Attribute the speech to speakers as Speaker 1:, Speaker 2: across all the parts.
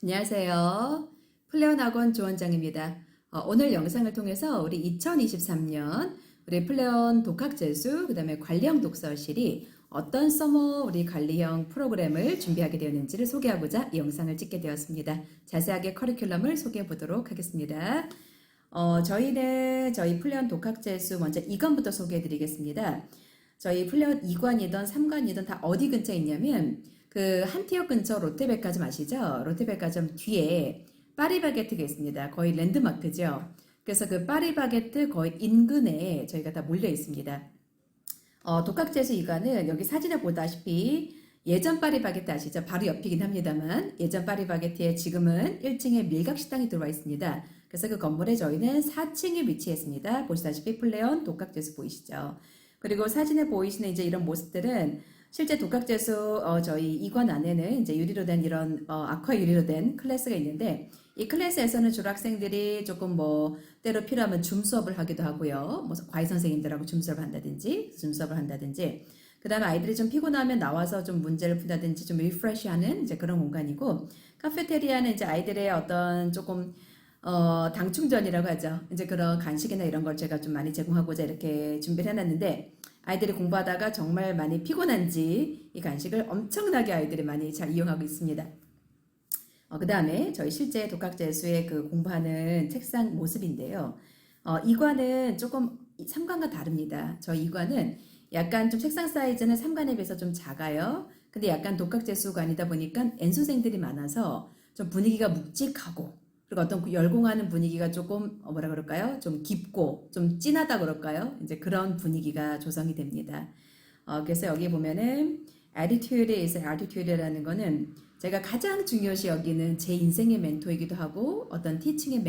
Speaker 1: 안녕하세요. 플레온 학원 조원장입니다. 오늘 영상을 통해서 우리 2023년 우리 플레온 독학재수 그다음에 관리형 독서실이 어떤 서머 우리 관리형 프로그램을 준비하게 되었는지를 소개하고자 이 영상을 찍게 되었습니다. 자세하게 커리큘럼을 소개해 보도록 하겠습니다. 저희 플레온 독학재수 먼저 2권부터 소개해 드리겠습니다. 저희 플레온 2관이든 3관이든 다 어디 근처에 있냐면 그 한티역 근처 롯데백화점 아시죠? 롯데백화점 뒤에 파리바게트가 있습니다. 거의 랜드마크죠. 그래서 그 파리바게트 거의 인근에 저희가 다 몰려 있습니다. 독학재수 2관은 여기 사진에 보다시피 예전 파리바게트 아시죠? 바로 옆이긴 합니다만 예전 파리바게트에 지금은 1층에 밀각식당이 들어와 있습니다. 그래서 그 건물에 저희는 4층에 위치했습니다. 보시다시피 플레온 독학재수 보이시죠? 그리고 사진에 보이시는 이제 이런 모습들은 실제 독학재수 저희 2관 안에는 이제 유리로 된 이런 아쿠아 유리로 된 클래스가 있는데 이 클래스에서는 주로 학생들이 조금 뭐 때로 필요하면 줌 수업을 하기도 하고요. 뭐 과외 선생님들하고 줌 수업을 한다든지 그 다음에 아이들이 좀 피곤하면 나와서 좀 문제를 푼다든지 좀 리프레시하는 이제 그런 공간이고 카페테리아는 이제 아이들의 어떤 조금 당 충전이라고 하죠. 이제 그런 간식이나 이런 걸 제가 좀 많이 제공하고자 이렇게 준비를 해놨는데 아이들이 공부하다가 정말 많이 피곤한지 이 간식을 엄청나게 아이들이 많이 잘 이용하고 있습니다. 그 다음에 저희 실제 독학재수의 그 공부하는 책상 모습인데요. 이과는 조금 3관과 다릅니다. 저희 이과는 약간 좀 책상 사이즈는 3관에 비해서 좀 작아요. 근데 약간 독학재수관이다 보니까 N수생들이 많아서 좀 분위기가 묵직하고 그리고 어떤 열공하는 분위기가 조금 뭐라 그럴까요? 좀 깊고 좀 진하다 그럴까요? 이제 그런 분위기가 조성이 됩니다. 그래서 여기 보면은 attitude is attitude라는 거는 제가 가장 중요시 여기는 제 인생의 멘토이기도 하고 어떤 티칭이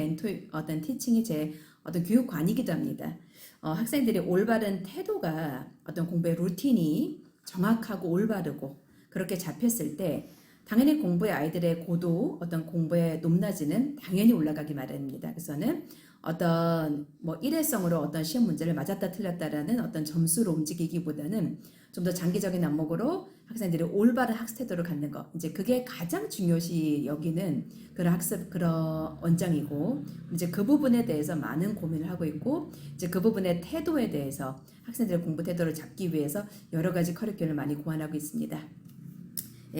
Speaker 1: 제 어떤 교육관이기도 합니다. 학생들이 올바른 태도가 어떤 공부의 루틴이 정확하고 올바르고 그렇게 잡혔을 때 당연히 공부의 아이들의 고도, 어떤 공부의 높낮이는 당연히 올라가기 마련입니다. 그래서는 어떤 뭐 일회성으로 어떤 시험 문제를 맞았다 틀렸다라는 어떤 점수로 움직이기보다는 좀 더 장기적인 안목으로 학생들이 올바른 학습 태도를 갖는 것. 이제 그게 가장 중요시 여기는 그런 원장이고 이제 그 부분에 대해서 많은 고민을 하고 있고 이제 그 부분의 태도에 대해서 학생들의 공부 태도를 잡기 위해서 여러 가지 커리큘럼을 많이 고안하고 있습니다.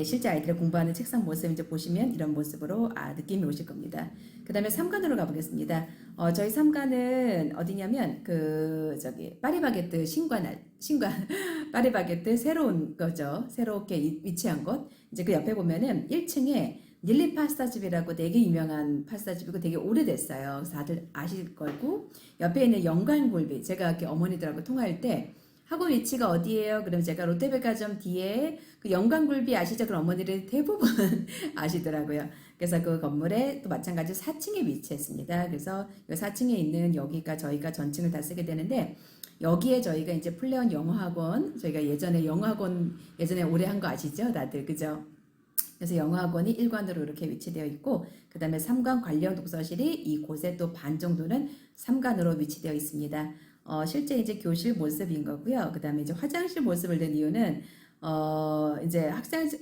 Speaker 1: 실제 아이들이 공부하는 책상 모습 이제 보시면 이런 모습으로 느낌이 오실 겁니다. 그 다음에 3관으로 가보겠습니다. 저희 3관은 어디냐면 파리바게트 신관 파리바게트 새로운 거죠. 새롭게 위치한 곳. 이제 그 옆에 보면은 1층에 닐리 파스타집이라고 되게 유명한 파스타집이고 되게 오래됐어요. 그래서 다들 아실 거고 옆에 있는 영광굴비 제가 이렇게 어머니들하고 통화할 때 학원 위치가 어디예요? 그러면 제가 롯데백화점 뒤에 그 영광굴비 아시죠? 그럼 어머니들이 대부분 아시더라고요. 그래서 그 건물에 또 마찬가지로 4층에 위치했습니다. 그래서 이 4층에 있는 여기가 저희가 전층을 다 쓰게 되는데 여기에 저희가 이제 플레온 영어학원 저희가 예전에 오래 한 거 아시죠? 다들 그죠? 그래서 영어학원이 1관으로 이렇게 위치되어 있고 그 다음에 3관 관련 독서실이 이곳에 또 반 정도는 3관으로 위치되어 있습니다. 실제 이제 교실 모습인 거고요. 그 다음에 이제 화장실 모습을 낸 이유는 이제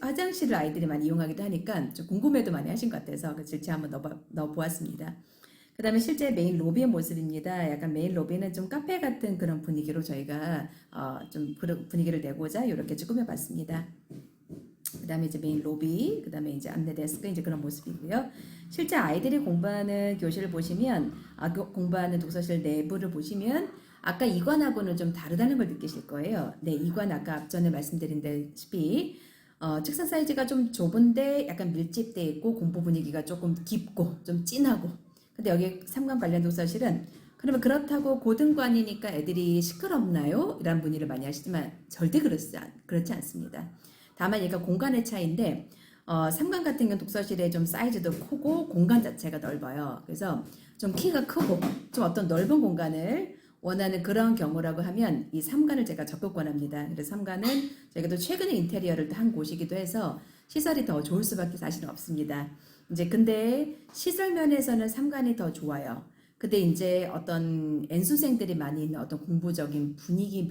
Speaker 1: 화장실을 아이들이 많이 이용하기도 하니까 좀 궁금해도 많이 하신 것 같아서 그 질체 한번 넣어보았습니다. 그 다음에 실제 메인 로비의 모습입니다. 약간 메인 로비는 좀 카페 같은 그런 분위기로 저희가 좀 그런 분위기를 내고자 이렇게 꾸며봤습니다. 그 다음에 이제 메인 로비, 그 다음에 이제 안내 데스크 이제 그런 모습이고요. 실제 아이들이 공부하는 교실을 보시면, 공부하는 독서실 내부를 보시면, 아까 2관하고는 좀 다르다는 걸 느끼실 거예요. 네, 2관 아까 앞전에 말씀드린다시피, 책상 사이즈가 좀 좁은데 약간 밀집되어 있고 공부 분위기가 조금 깊고 좀 진하고. 근데 여기 3관 관련 독서실은 그러면 그렇다고 고등관이니까 애들이 시끄럽나요? 이런 문의를 많이 하시지만 절대 그렇지 않습니다. 다만 얘가 공간의 차이인데 3관 같은 경우는 독서실의 좀 사이즈도 크고 공간 자체가 넓어요. 그래서 좀 키가 크고 좀 어떤 넓은 공간을 원하는 그런 경우라고 하면 이 3관을 제가 적극 권합니다. 그래서 3관은 저희가 또 최근에 인테리어를 한 곳이기도 해서 시설이 더 좋을 수밖에 사실은 없습니다. 이제 근데 시설 면에서는 3관이 더 좋아요. 근데 이제 어떤 N수생들이 많이 있는 어떤 공부적인 분위기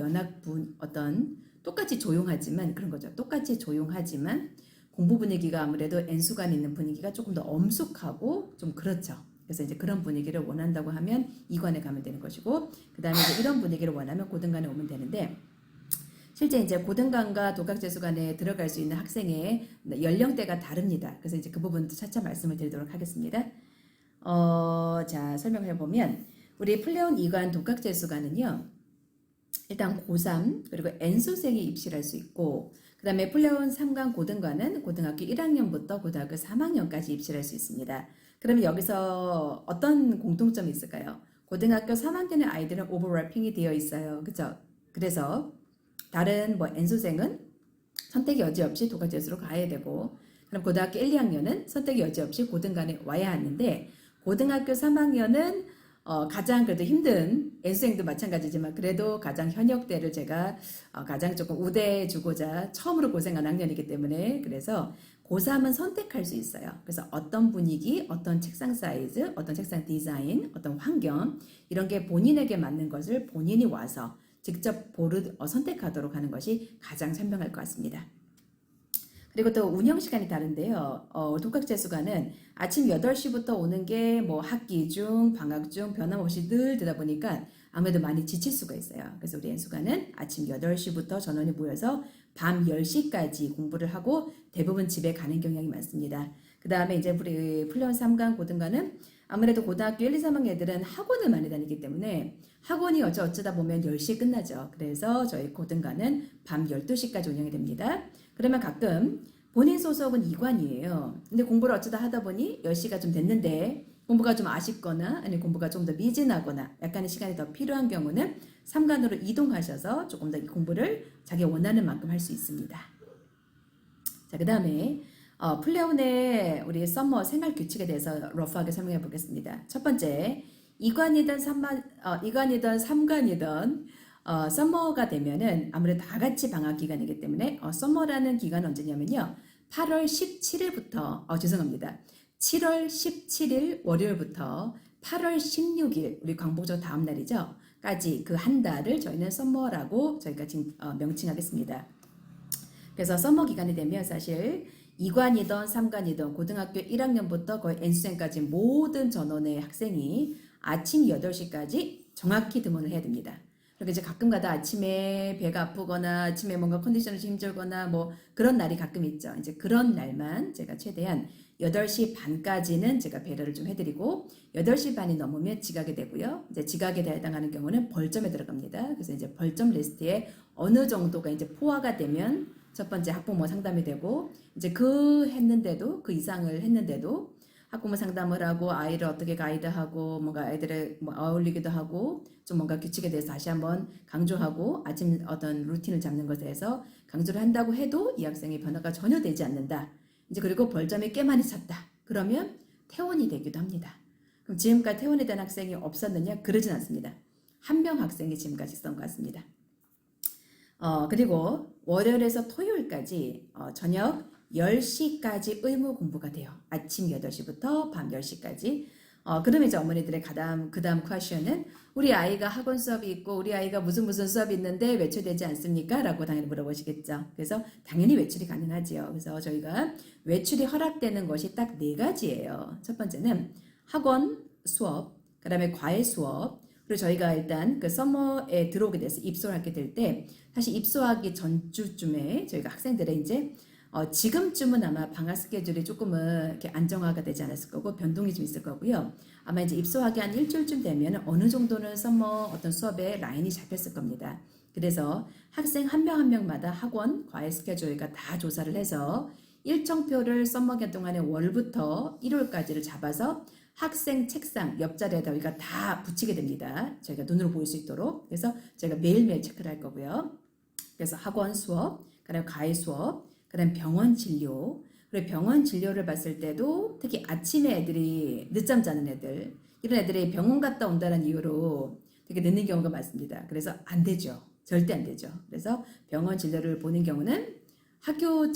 Speaker 1: 어떤 똑같이 조용하지만 그런 거죠. 똑같이 조용하지만 공부 분위기가 아무래도 N수간 있는 분위기가 조금 더 엄숙하고 좀 그렇죠. 그래서 이제 그런 분위기를 원한다고 하면 2관에 가면 되는 것이고, 그 다음에 이제 이런 분위기를 원하면 고등관에 오면 되는데, 실제 이제 고등관과 독학재수 간에 들어갈 수 있는 학생의 연령대가 다릅니다. 그래서 이제 그 부분도 차차 말씀을 드리도록 하겠습니다. 자, 설명을 해보면, 우리 플레온 2관 독학재수관은요, 일단 고3 그리고 N수생이 입시를 할 수 있고, 그 다음에 플레온 3관 고등관은 고등학교 1학년부터 고등학교 3학년까지 입시를 할 수 있습니다. 그러면 여기서 어떤 공통점이 있을까요? 고등학교 3학년의 아이들은 오버래핑이 되어 있어요. 그죠? 그래서 다른 뭐 N수생은 선택 여지 없이 독학재수로 가야 되고, 그럼 고등학교 1, 2학년은 선택 여지 없이 고등관에 와야 하는데, 고등학교 3학년은 가장 그래도 힘든, N수생도 마찬가지지만 그래도 가장 현역대를 제가 가장 조금 우대해주고자 처음으로 고생한 학년이기 때문에, 그래서 고3은 선택할 수 있어요. 그래서 어떤 분위기, 어떤 책상 사이즈, 어떤 책상 디자인, 어떤 환경, 이런 게 본인에게 맞는 것을 본인이 와서 직접 선택하도록 하는 것이 가장 현명할 것 같습니다. 그리고 또 운영 시간이 다른데요. 독학재수관은 아침 8시부터 오는 게 뭐 학기 중, 방학 중 변함없이 늘 되다 보니까 아무래도 많이 지칠 수가 있어요. 그래서 우리 N수관은 아침 8시부터 전원이 모여서 밤 10시까지 공부를 하고 대부분 집에 가는 경향이 많습니다. 그 다음에 이제 우리 플레온 3관 고등관은 아무래도 고등학교 1, 2, 3학년 애들은 학원을 많이 다니기 때문에 학원이 어쩌다 보면 10시에 끝나죠. 그래서 저희 고등관은 밤 12시까지 운영이 됩니다. 그러면 가끔 본인 소속은 2관이에요. 근데 공부를 어쩌다 하다 보니 10시가 좀 됐는데 공부가 좀 아쉽거나 아니면 공부가 좀 더 미진하거나 약간의 시간이 더 필요한 경우는 3관으로 이동하셔서 조금 더 공부를 자기 원하는 만큼 할 수 있습니다. 자, 그 다음에 플레온의 우리 썸머 생활 규칙에 대해서 러프하게 설명해 보겠습니다. 첫 번째, 2관이든 3관이든 썸머가 되면은 아무래도 다 같이 방학 기간이기 때문에 썸머라는 기간은 언제냐면요. 8월 17일부터 죄송합니다. 7월 17일 월요일부터 8월 16일 우리 광복절 다음 날이죠. 까지 그 한 달을 저희는 썸머라고 저희가 지금 명칭하겠습니다. 그래서 썸머 기간이 되면 사실 2관이든 3관이든 고등학교 1학년부터 거의 N수생까지 모든 전원의 학생이 아침 8시까지 정확히 등원을 해야 됩니다. 그리고 이제 가끔가다 아침에 배가 아프거나 아침에 뭔가 컨디션이 힘들거나 뭐 그런 날이 가끔 있죠. 이제 그런 날만 제가 최대한 8시 반까지는 제가 배려를 좀 해드리고 8시 반이 넘으면 지각이 되고요. 이제 지각에 해당하는 경우는 벌점에 들어갑니다. 그래서 이제 벌점 리스트에 어느 정도가 이제 포화가 되면 첫 번째 학부모 상담이 되고 이제 그 이상을 했는데도 학부모 상담을 하고 아이를 어떻게 가이드하고 뭔가 아이들을 어울리기도 하고 좀 뭔가 규칙에 대해서 다시 한번 강조하고 아침 어떤 루틴을 잡는 것에 대해서 강조를 한다고 해도 이 학생의 변화가 전혀 되지 않는다. 이제 그리고 벌점이 꽤 많이 찼다. 그러면 퇴원이 되기도 합니다. 그럼 지금까지 퇴원이 된 학생이 없었느냐? 그러진 않습니다. 한 명 학생이 지금까지 있었던 것 같습니다. 그리고 월요일에서 토요일까지 저녁 10시까지 의무 공부가 돼요. 아침 8시부터 밤 10시까지. 그러면 이제 어머니들의 그 다음 퀘션은 우리 아이가 학원 수업이 있고 우리 아이가 무슨 수업이 있는데 외출되지 않습니까? 라고 당연히 물어보시겠죠. 그래서 당연히 외출이 가능하지요. 그래서 저희가 외출이 허락되는 것이 딱 4가지예요. 첫 번째는 학원 수업, 그 다음에 과외 수업, 그리고 저희가 일단 그 서머에 들어오게 돼서 입소를 하게 될 때 사실 입소하기 전주쯤에 저희가 학생들의 이제 지금쯤은 아마 방학 스케줄이 조금은 이렇게 안정화가 되지 않았을 거고 변동이 좀 있을 거고요. 아마 이제 입소하기 한 일주일쯤 되면 어느 정도는 서머 어떤 수업에 라인이 잡혔을 겁니다. 그래서 학생 한 명 한 명마다 학원, 과외 스케줄과 다 조사를 해서 일정표를 서머 기간 동안에 월부터 일월까지를 잡아서 학생 책상 옆자리에다 우리가 다 붙이게 됩니다. 저희가 눈으로 보일 수 있도록. 그래서 저희가 매일매일 체크를 할 거고요. 그래서 학원 수업, 그다음에 과외 수업, 그다음 병원 진료. 그리고 병원 진료를 봤을 때도 특히 아침에 애들이 늦잠 자는 애들, 이런 애들이 병원 갔다 온다는 이유로 되게 늦는 경우가 많습니다. 그래서 안 되죠. 절대 안 되죠. 그래서 병원 진료를 보는 경우는 학교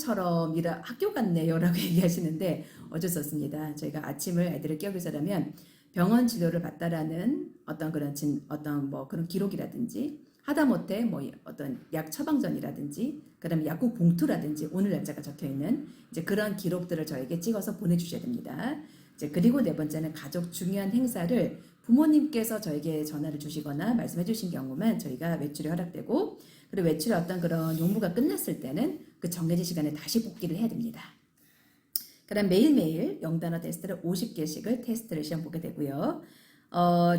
Speaker 1: 같네요 라고 얘기하시는데 어쩔 수 없습니다. 저희가 아침을 애들을 깨우기 위해서라면 병원 진료를 받다라는 어떤 그런 기록이라든지 하다못해 뭐 어떤 약 처방전이라든지 그다음에 약국 봉투라든지 오늘 날짜가 적혀 있는 이제 그런 기록들을 저에게 찍어서 보내주셔야 됩니다. 이제 그리고 네 번째는 가족 중요한 행사를 부모님께서 저에게 전화를 주시거나 말씀해 주신 경우만 저희가 외출이 허락되고, 그리고 외출의 어떤 그런 용무가 끝났을 때는 그 정해진 시간에 다시 복귀를 해야 됩니다. 그다음 매일매일 영단어 테스트를 50개씩을 테스트를 시험 보게 되고요.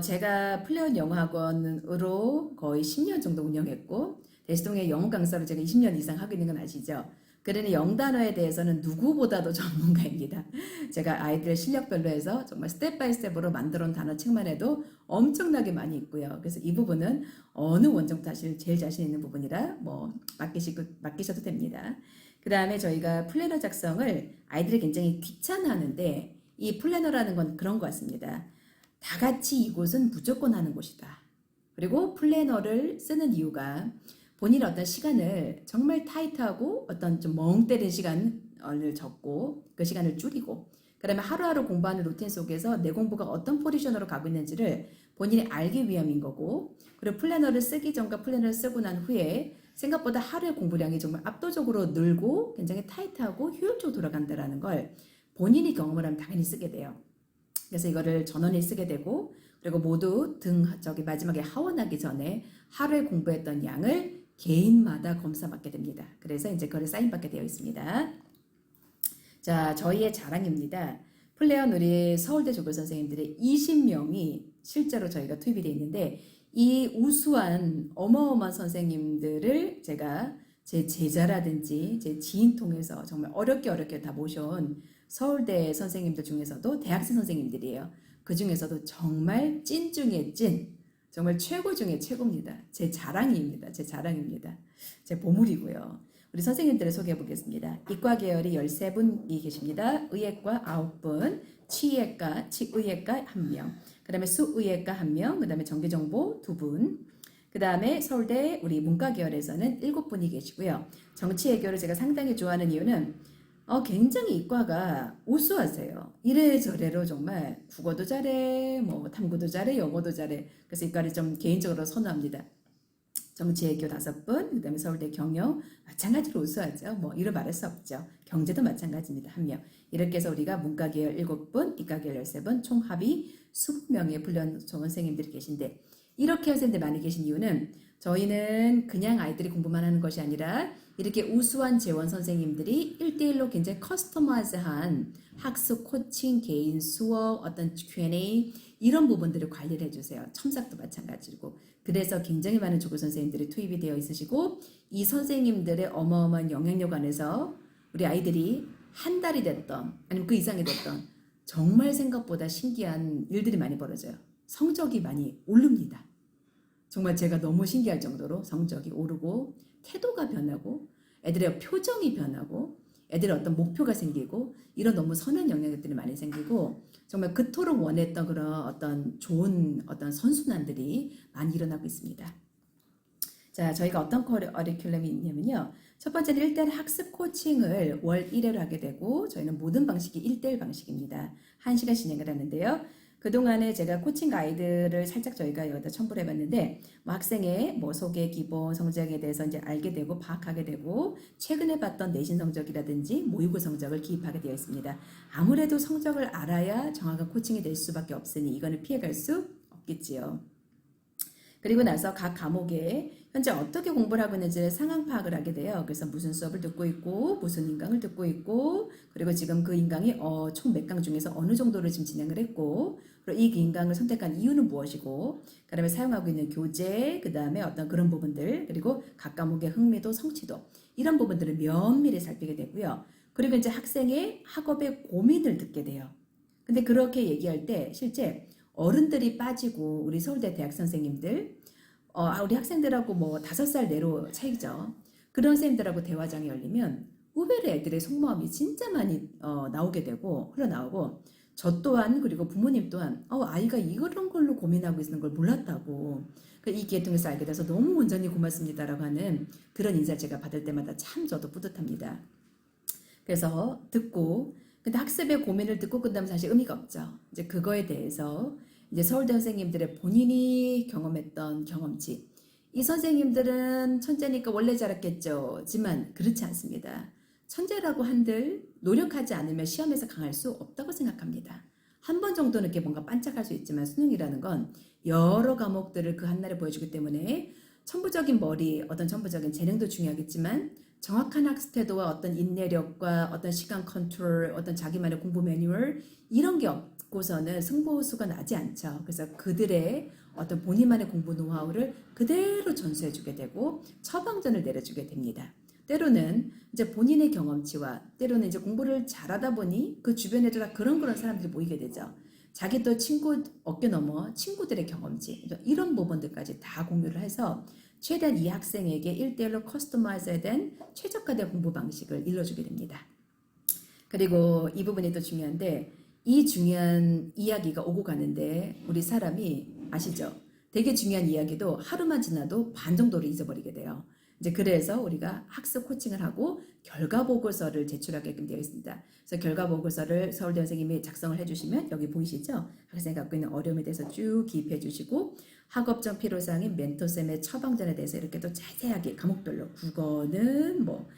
Speaker 1: 제가 플레이언 영어학원으로 거의 10년 정도 운영했고 대시동의 영어 강사로 제가 20년 이상 하고 있는 건 아시죠? 그러니 영단어에 대해서는 누구보다도 전문가입니다. 제가 아이들 실력별로 해서 정말 스텝 바이 스텝으로 만들어 놓은 단어 책만 해도 엄청나게 많이 있고요. 그래서 이 부분은 어느 원정도 사실 제일 자신 있는 부분이라 뭐 맡기셔도 됩니다. 그 다음에 저희가 플래너 작성을 아이들이 굉장히 귀찮아하는데 이 플래너라는 건 그런 것 같습니다. 다 같이 이곳은 무조건 하는 곳이다. 그리고 플래너를 쓰는 이유가 본인의 어떤 시간을 정말 타이트하고 어떤 좀 멍 때린 시간을 적고 그 시간을 줄이고 그다음에 하루하루 공부하는 루틴 속에서 내 공부가 어떤 포지션으로 가고 있는지를 본인이 알기 위함인 거고, 그리고 플래너를 쓰기 전과 플래너를 쓰고 난 후에 생각보다 하루의 공부량이 정말 압도적으로 늘고 굉장히 타이트하고 효율적으로 돌아간다는 걸 본인이 경험을 하면 당연히 쓰게 돼요. 그래서 이거를 전원이 쓰게 되고, 그리고 모두 마지막에 하원하기 전에 하루에 공부했던 양을 개인마다 검사받게 됩니다. 그래서 이제 그걸 사인받게 되어 있습니다. 자, 저희의 자랑입니다. 플레이언 우리 서울대 조교 선생님들의 20명이 실제로 저희가 투입이 되어 있는데 이 우수한 어마어마한 선생님들을 제가 제 제자라든지 제 지인 통해서 정말 어렵게 다 모셔온 서울대 선생님들 중에서도 대학생 선생님들이에요. 그 중에서도 정말 찐 중에 찐, 정말 최고 중에 최고입니다. 제 자랑입니다. 제 보물이고요. 우리 선생님들을 소개해 보겠습니다. 이과 계열이 13분이 계십니다. 의예과 9분, 치의예과 1명, 그 다음에 수의예과 1명, 그 다음에 전기정보 2분, 그 다음에 서울대 우리 문과 계열에서는 7분이 계시고요. 정치외교를 제가 상당히 좋아하는 이유는 굉장히 이과가 우수하세요. 이래저래로 정말 국어도 잘해, 뭐 탐구도 잘해, 영어도 잘해. 그래서 이과를 좀 개인적으로 선호합니다. 정치외교 5분, 그 다음에 서울대 경영 마찬가지로 우수하죠. 뭐 이루 말할 수 없죠. 경제도 마찬가지입니다. 1명. 이렇게 해서 우리가 문과 계열 7분, 이과 계열 13분, 총 합이 20명의 훈련 선생님들이 계신데, 이렇게 선생님들 많이 계신 이유는 저희는 그냥 아이들이 공부만 하는 것이 아니라 이렇게 우수한 재원 선생님들이 1대1로 굉장히 커스터마이즈한 학습, 코칭, 개인 수업, 어떤 Q&A 이런 부분들을 관리를 해주세요. 첨삭도 마찬가지고. 그래서 굉장히 많은 조교 선생님들이 투입이 되어 있으시고 이 선생님들의 어마어마한 영향력 안에서 우리 아이들이 한 달이 됐던 아니면 그 이상이 됐던 정말 생각보다 신기한 일들이 많이 벌어져요. 성적이 많이 오릅니다. 정말 제가 너무 신기할 정도로 성적이 오르고 태도가 변하고 애들의 표정이 변하고 애들의 어떤 목표가 생기고 이런 너무 선한 영향력들이 많이 생기고 정말 그토록 원했던 그런 어떤 좋은 어떤 선순환들이 많이 일어나고 있습니다. 자, 저희가 어떤 커리큘럼이 있냐면요. 첫 번째는 1대1 학습 코칭을 월 1회로 하게 되고 저희는 모든 방식이 1대1 방식입니다. 1시간 진행을 하는데요. 그동안에 제가 코칭 가이드를 살짝 저희가 여기다 첨부를 해봤는데 뭐 학생의 뭐 소개, 기본, 성적에 대해서 이제 알게 되고 파악하게 되고 최근에 봤던 내신 성적이라든지 모의고 성적을 기입하게 되어 있습니다. 아무래도 성적을 알아야 정확한 코칭이 될 수밖에 없으니 이거는 피해갈 수 없겠지요. 그리고 나서 각 과목에 현재 어떻게 공부를 하고 있는지를 상황 파악을 하게 돼요. 그래서 무슨 수업을 듣고 있고 무슨 인강을 듣고 있고 그리고 지금 그 인강이 총 몇 강 중에서 어느 정도를 지금 진행을 했고 그리고 이 인강을 선택한 이유는 무엇이고 그 다음에 사용하고 있는 교재 그 다음에 어떤 그런 부분들 그리고 각 과목의 흥미도 성취도 이런 부분들을 면밀히 살피게 되고요. 그리고 이제 학생의 학업의 고민을 듣게 돼요. 근데 그렇게 얘기할 때 실제 어른들이 빠지고 우리 서울대 대학 선생님들 우리 학생들하고 뭐 5살 내로 차이죠. 그런 선생님들하고 대화장이 열리면 의외로 애들의 속마음이 진짜 많이 나오게 되고 흘러나오고 저 또한 그리고 부모님 또한 아이가 이런 걸로 고민하고 있는 걸 몰랐다고 이 기회 통해서 알게 돼서 너무 온전히 고맙습니다라고 하는 그런 인사를 제가 받을 때마다 참 저도 뿌듯합니다. 그래서 듣고 근데 학습의 고민을 듣고 끝나면 사실 의미가 없죠. 이제 그거에 대해서 이제 서울대 선생님들의 본인이 경험했던 경험치 이 선생님들은 천재니까 원래 잘했겠죠. 지만 그렇지 않습니다. 천재라고 한들 노력하지 않으면 시험에서 강할 수 없다고 생각합니다. 한 번 정도는 이렇게 뭔가 반짝할 수 있지만 수능이라는 건 여러 과목들을 그 한날에 보여주기 때문에 천부적인 머리, 어떤 천부적인 재능도 중요하겠지만 정확한 학습 태도와 어떤 인내력과 어떤 시간 컨트롤, 어떤 자기만의 공부 매뉴얼 이런 게 없고서는 승부수가 나지 않죠. 그래서 그들의 어떤 본인만의 공부 노하우를 그대로 전수해주게 되고 처방전을 내려주게 됩니다. 때로는 이제 본인의 경험치와 때로는 이제 공부를 잘하다 보니 그 주변에도 다 그런 사람들이 모이게 되죠. 자기 또 친구 어깨 넘어 친구들의 경험치 이런 부분들까지 다 공유를 해서 최대한 이 학생에게 1대1로 커스터마이즈된 최적화된 공부 방식을 일러주게 됩니다. 그리고 이 부분이 또 중요한데 이 중요한 이야기가 오고 가는데 우리 사람이 아시죠? 되게 중요한 이야기도 하루만 지나도 반 정도를 잊어버리게 돼요. 이제 그래서 우리가 학습 코칭을 하고 결과 보고서를 제출하게끔 되어 있습니다. 그래서 결과 보고서를 서울대 선생님이 작성을 해주시면 여기 보이시죠? 학생이 갖고 있는 어려움에 대해서 쭉 기입해 주시고 학업적 필요사항인 멘토쌤의 처방전에 대해서 이렇게 또 자세하게 과목별로 국어는 뭐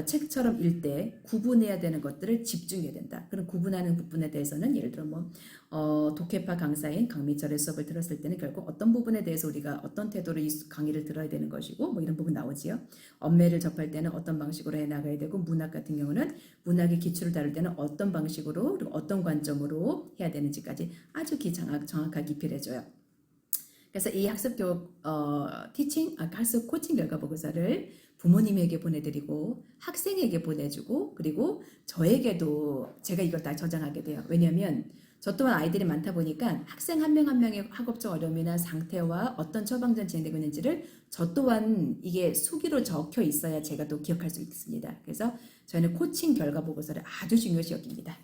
Speaker 1: 책처럼 읽되 구분해야 되는 것들을 집중해야 된다. 그런 구분하는 부분에 대해서는 예를 들어 독해파 강사인 강민철의 수업을 들었을 때는 결국 어떤 부분에 대해서 우리가 어떤 태도로 이 강의를 들어야 되는 것이고 뭐 이런 부분 나오지요. 언매를 접할 때는 어떤 방식으로 해나가야 되고 문학 같은 경우는 문학의 기초를 다룰 때는 어떤 방식으로 그리고 어떤 관점으로 해야 되는지까지 아주 정확하게 기필해줘요. 그래서 이 학습 학습 코칭 결과 보고서를 부모님에게 보내드리고 학생에게 보내주고 그리고 저에게도 제가 이걸 다 저장하게 돼요. 왜냐하면 저 또한 아이들이 많다 보니까 학생 한 명 한 명의 학업적 어려움이나 상태와 어떤 처방전 진행되고 있는지를 저 또한 이게 수기로 적혀 있어야 제가 또 기억할 수 있습니다. 그래서 저희는 코칭 결과 보고서를 아주 중요시 여깁니다.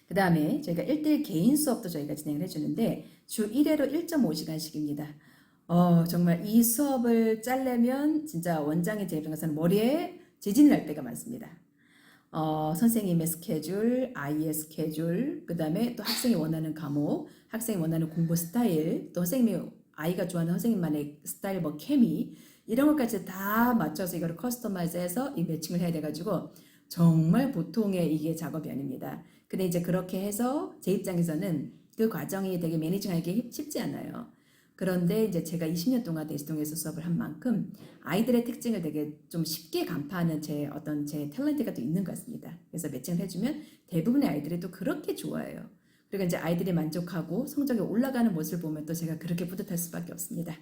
Speaker 1: 그 다음에 저희가 1대1 개인 수업도 저희가 진행을 해주는데 주 1회로 1.5시간씩입니다. 정말 이 수업을 짜려면 진짜 원장이 제 입장에서는 머리에 지진이 날 때가 많습니다. 선생님의 스케줄, 아이의 스케줄, 그 다음에 또 학생이 원하는 과목, 학생이 원하는 공부 스타일, 또 선생님이 아이가 좋아하는 선생님만의 스타일, 뭐 케미 이런 것까지 다 맞춰서 이거를 커스터마이즈해서 이 매칭을 해야 돼가지고 정말 보통의 이게 작업이 아닙니다. 근데 이제 그렇게 해서 제 입장에서는 그 과정이 되게 매니징하기 쉽지 않아요. 그런데 이제 제가 20년 동안 대시동에서 수업을 한 만큼 아이들의 특징을 되게 좀 쉽게 간파하는 제 탤런트가 또 있는 것 같습니다. 그래서 매칭을 해주면 대부분의 아이들이 또 그렇게 좋아해요. 그리고 이제 아이들이 만족하고 성적이 올라가는 모습을 보면 또 제가 그렇게 뿌듯할 수밖에 없습니다.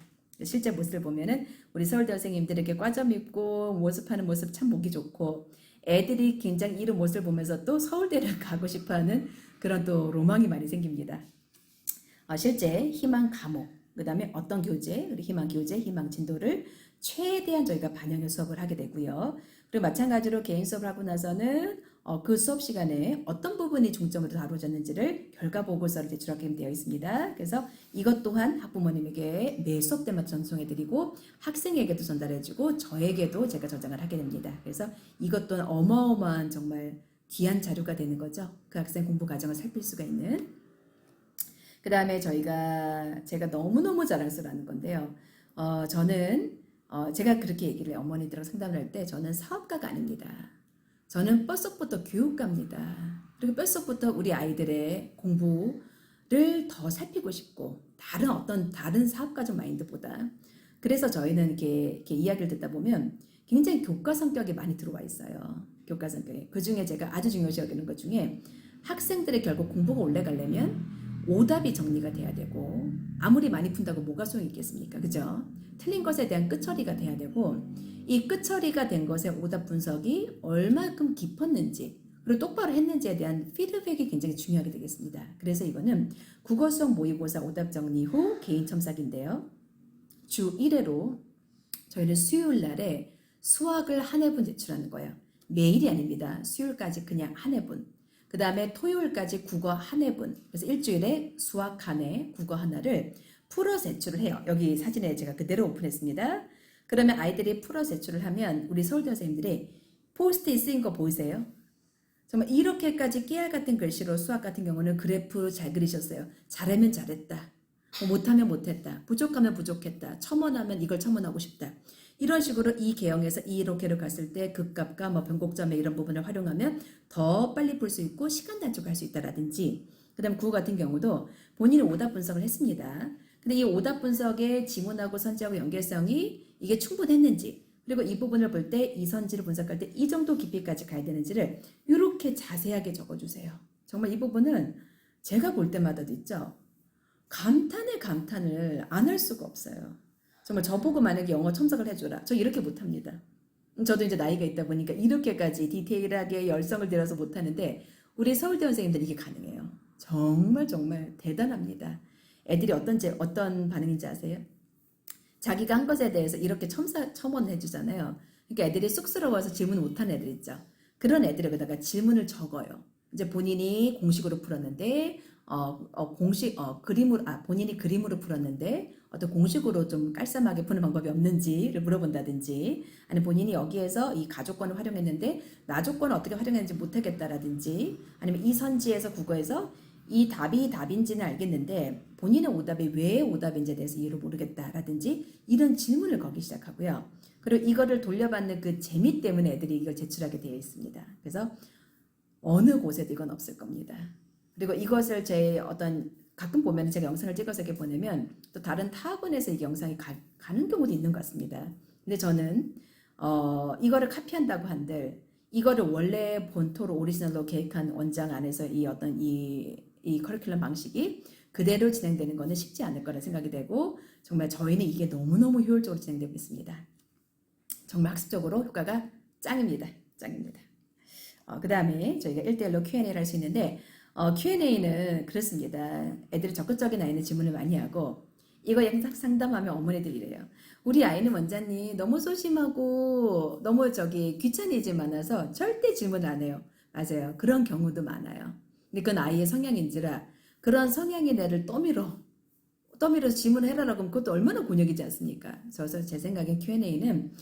Speaker 1: 실제 모습을 보면은 우리 서울대 선생님들에게 과점 있고 모습하는 모습 참 보기 좋고 애들이 굉장히 이런 모습을 보면서 또 서울대를 가고 싶어하는 그런 또 로망이 많이 생깁니다. 실제 희망 과목, 그 다음에 어떤 교재, 그리고 희망 교재, 희망 진도를 최대한 저희가 반영해 수업을 하게 되고요. 그리고 마찬가지로 개인 수업을 하고 나서는 그 수업 시간에 어떤 부분이 중점으로 다뤄졌는지를 결과 보고서를 제출하게 되어 있습니다. 그래서 이것 또한 학부모님에게 매 수업 때마다 전송해드리고 학생에게도 전달해주고 저에게도 제가 저장을 하게 됩니다. 그래서 이것 또한 어마어마한 정말 귀한 자료가 되는 거죠. 그 학생 공부 과정을 살필 수가 있는. 그 다음에 제가 너무너무 자랑스러워하는 건데요. 저는 제가 그렇게 얘기를 어머니들하고 상담을 할 때 저는 사업가가 아닙니다. 저는 뼛속부터 교육가입니다. 그리고 뼛속부터 우리 아이들의 공부를 더 살피고 싶고 다른 사업가적 마인드보다 그래서 저희는 이렇게 이야기를 듣다 보면 굉장히 교과 성격이 많이 들어와 있어요. 교과 성격이. 그 중에 제가 아주 중요시 여기는 것 중에 학생들의 결국 공부가 올라가려면 오답이 정리가 돼야 되고 아무리 많이 푼다고 뭐가 소용이 있겠습니까? 그죠? 틀린 것에 대한 끝처리가 돼야 되고 이 끝처리가 된 것의 오답 분석이 얼마큼 깊었는지 그리고 똑바로 했는지에 대한 피드백이 굉장히 중요하게 되겠습니다. 그래서 이거는 국어 수학 모의고사 오답 정리 후 개인 첨삭인데요. 주 1회로 저희는 수요일 날에 수학을 한 회분 제출하는 거예요. 매일이 아닙니다. 수요일까지 그냥 한 회분. 그 다음에 토요일까지 국어 한 회분. 그래서 일주일에 수학 한 회, 국어 하나를 풀어 제출을 해요. 여기 사진에 제가 그대로 오픈했습니다. 그러면 아이들이 풀어 제출을 하면 우리 서울대 선생님들이 포스트잇 쓰인 거 보이세요? 정말 이렇게까지 깨알 같은 글씨로 수학 같은 경우는 그래프 잘 그리셨어요. 잘하면 잘했다. 못하면 못했다. 부족하면 부족했다. 첨언하면 이걸 첨언하고 싶다. 이런 식으로 이 개형에서 이렇게로 갔을 때 극값과 뭐 변곡점의 이런 부분을 활용하면 더 빨리 풀 수 있고 시간 단축할 수 있다라든지 그 다음 구호 같은 경우도 본인이 오답 분석을 했습니다. 근데 이 오답 분석의 지문하고 선지하고 연결성이 이게 충분했는지 그리고 이 부분을 볼 때 이 선지를 분석할 때 이 정도 깊이까지 가야 되는지를 이렇게 자세하게 적어주세요. 정말 이 부분은 제가 볼 때마다도 있죠. 감탄을 안 할 수가 없어요. 정말 저보고 만약에 영어 첨삭을 해줘라. 저 이렇게 못합니다. 저도 이제 나이가 있다 보니까 이렇게까지 디테일하게 열성을 들여서 못하는데 우리 서울대 선생님들 이게 가능해요. 정말 대단합니다. 애들이 어떤 반응인지 아세요? 자기가 한 것에 대해서 이렇게 첨언을 해주잖아요. 그러니까 애들이 쑥스러워서 질문 못하는 애들 있죠. 그런 애들에다가 질문을 적어요. 이제 본인이 공식으로 풀었는데 본인이 그림으로 풀었는데 어떤 공식으로 좀 깔쌈하게 푸는 방법이 없는지를 물어본다든지 아니면 본인이 여기에서 이 가조건을 활용했는데 나조건을 어떻게 활용했는지 못하겠다라든지 아니면 이 선지에서 국어에서 이 답이 답인지는 알겠는데 본인의 오답이 왜 오답인지에 대해서 이유를 모르겠다라든지 이런 질문을 걸기 시작하고요. 그리고 이거를 돌려받는 그 재미 때문에 애들이 이걸 제출하게 되어 있습니다. 그래서 어느 곳에도 이건 없을 겁니다. 그리고 이것을 가끔 보면 제가 영상을 찍어서 이렇게 보내면 또 다른 타학원에서 이 영상이 가는 경우도 있는 것 같습니다. 근데 저는 이거를 카피한다고 한들 이거를 원래 본토로 오리지널로 계획한 원장 안에서 이 커리큘럼 방식이 그대로 진행되는 것은 쉽지 않을 거라 생각이 되고 정말 저희는 이게 너무너무 효율적으로 진행되고 있습니다. 정말 학습적으로 효과가 짱입니다. 그 다음에 저희가 1대1로 Q&A를 할 수 있는데 Q&A는 그렇습니다. 애들이 적극적인 아이는 질문을 많이 하고 이거 영상 상담하면 어머니들이 이래요. 우리 아이는 원장님 너무 소심하고 너무 귀차니즘 많아서 절대 질문 안 해요. 맞아요. 그런 경우도 많아요. 근데 그건 아이의 성향인지라 그런 성향의 애를 떠밀어서 질문을 해라라고 하면 그것도 얼마나 곤욕이지 않습니까? 그래서 제 생각엔 Q&A는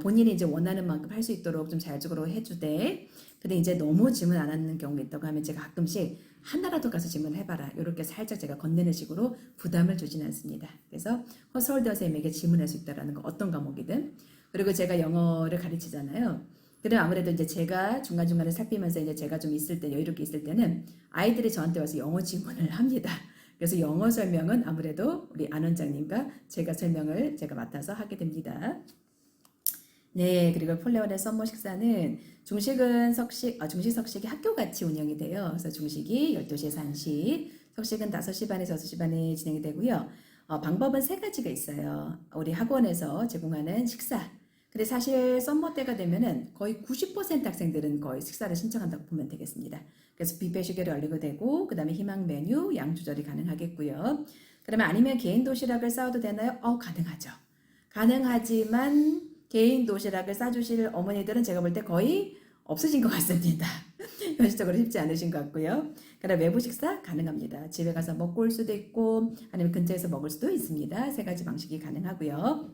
Speaker 1: 본인이 이제 원하는 만큼 할 수 있도록 좀 자율적으로 해주되 근데 이제 너무 질문 안 하는 경우가 있다고 하면 제가 가끔씩 하나라도 가서 질문해봐라 이렇게 살짝 제가 건네는 식으로 부담을 주지는 않습니다. 그래서 서울대 선생님에게 질문할 수 있다라는 거 어떤 과목이든 그리고 제가 영어를 가르치잖아요. 그럼 아무래도 이제 제가 중간중간에 살피면서 이제 제가 좀 여유롭게 있을 때는 아이들이 저한테 와서 영어 질문을 합니다. 그래서 영어 설명은 아무래도 우리 안 원장님과 제가 설명을 제가 맡아서 하게 됩니다. 네, 그리고 폴레온의 썸머 식사는 중식 석식이 학교같이 운영이 돼요. 그래서 중식이 12시에서 1시, 석식은 5시 반에서 6시 반에 진행이 되고요. 방법은 3가지가 있어요. 우리 학원에서 제공하는 식사. 근데 사실 썸머 때가 되면은 거의 90% 학생들은 거의 식사를 신청한다고 보면 되겠습니다. 그래서 뷔페 시계를 올리고 되고, 그 다음에 희망 메뉴, 양 조절이 가능하겠고요. 그러면 아니면 개인 도시락을 싸워도 되나요? 가능하죠. 가능하지만 개인 도시락을 싸주실 어머니들은 제가 볼 때 거의 없으신 것 같습니다. 현실적으로 쉽지 않으신 것 같고요. 그다음 외부 식사 가능합니다. 집에 가서 먹고 올 수도 있고 아니면 근처에서 먹을 수도 있습니다. 3가지 방식이 가능하고요.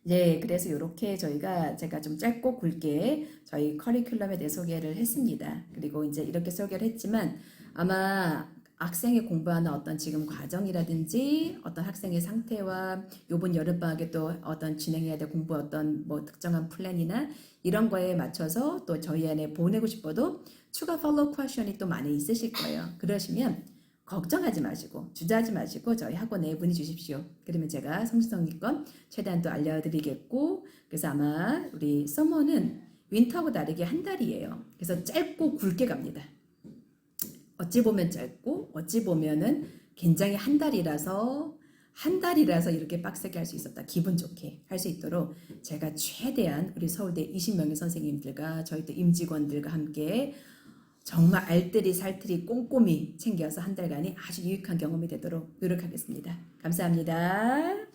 Speaker 1: 네, 그래서 이렇게 제가 좀 짧고 굵게 저희 커리큘럼에 대해 소개를 했습니다. 그리고 이제 이렇게 소개를 했지만 아마 학생이 공부하는 어떤 지금 과정이라든지 어떤 학생의 상태와 요번 여름방학에 또 어떤 진행해야 될 공부 어떤 뭐 특정한 플랜이나 이런 거에 맞춰서 또 저희 안에 보내고 싶어도 추가 팔로우 퀘션이 또 많이 있으실 거예요. 그러시면 걱정하지 마시고 주저하지 마시고 저희 학원에 문의 주십시오. 그러면 제가 성실성의껏 최대한 또 알려드리겠고 그래서 아마 우리 서머는 윈터하고 다르게 한 달이에요. 그래서 짧고 굵게 갑니다. 어찌 보면 짧고 어찌 보면은 굉장히 한 달이라서 이렇게 빡세게 할 수 있었다. 기분 좋게 할 수 있도록 제가 최대한 우리 서울대 20명의 선생님들과 저희 또 임직원들과 함께 정말 알뜰히 살뜰히 꼼꼼히 챙겨서 한 달간이 아주 유익한 경험이 되도록 노력하겠습니다. 감사합니다.